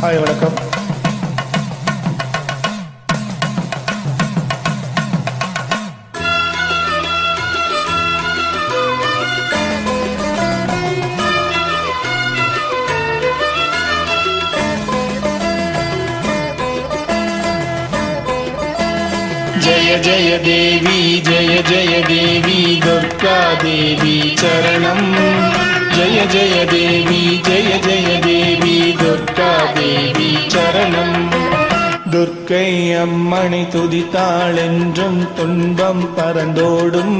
Hi வணக்கம். जय जय देवी जय जय देवी दुर्गा देवी चरणम जय जय देवी जय जय देवी दुर्गा देवी चरणम துர்க்கை அம்மனை துதித்தாள் என்றும் துன்பம் பறந்தோடும்,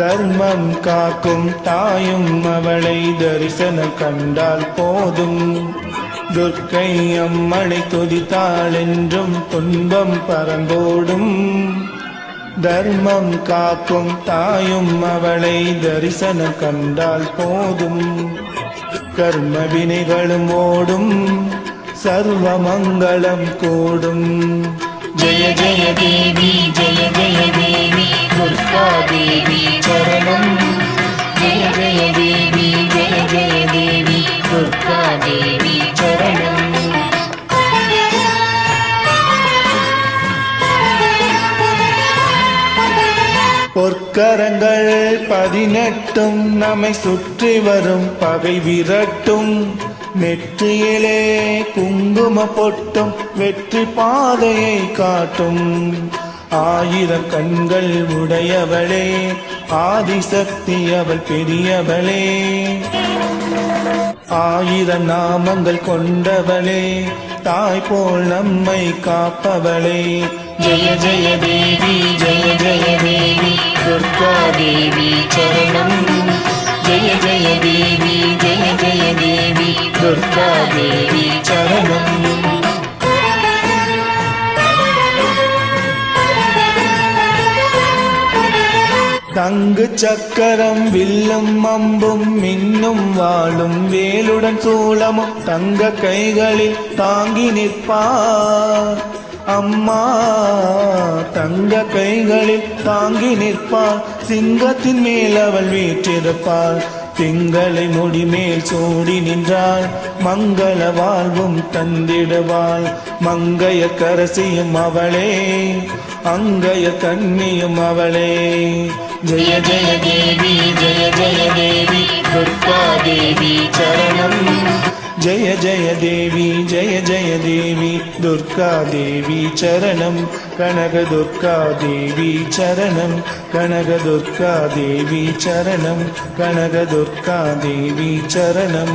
தர்மம் காக்கும் தாயும் அவளை தரிசனம் கண்டால் போதும். துர்க்கை அம்மனை துதித்தாள் என்றும் துன்பம் பறந்தோடும், தர்மம் காக்கும் தாயும் அவளை தரிசனம் கண்டால் போதும். கர்ம வினைகளும் ஓடும், சர்வ மங்களம் கூடும். जय जय देवी जय जय देवी दुर्गा देवी चरणम जय जय देवी जय जय देवी दुर्गा देवी चरणम பொற்கரங்கள் 18 நம்மை சுற்றி வரும் பகை விரட்டும். நெற்றியிலே குங்கும பொட்டும் வெற்றி பாதையை காட்டும். 1000 கண்கள் உடையவளே, ஆதிசக்தி அவள் பெரியவளே. 1000 நாமங்கள் கொண்டவளே, தாய் போல் நம்மை காப்பவளே. जय जय देवी जय जय देवी दुर्गा देवी चरणम जय जय देवी जय जय देवी दुर्गा देवी चरणम தங்கு சக்கரம் வில்லும் அம்பும் மின்னும் வாளும் வேலுடன் சூலமும் தங்க கைகளில் தாங்கி நிற்பார் அம்மா. தங்க கைகளில் தாங்கி நிற்பாள், சிங்கத்தின் மேல் அவள் வீற்றிருப்பாள். திங்களை முடி மேல் சூடி நின்றாள், மங்கள வாழ்வும் தந்திடுவாள். மங்கைய கரசியும் அவளே, அங்கைய கன்னியும் அவளே. जय जय देवी जय जय देवी दुर्गा देवी चरणम जय जय देवी जय जय देवी दुर्गा देवी चरणम कनक दुर्गा देवी चरणम कनक दुर्गा देवी चरणम कनक दुर्गा देवी चरणम.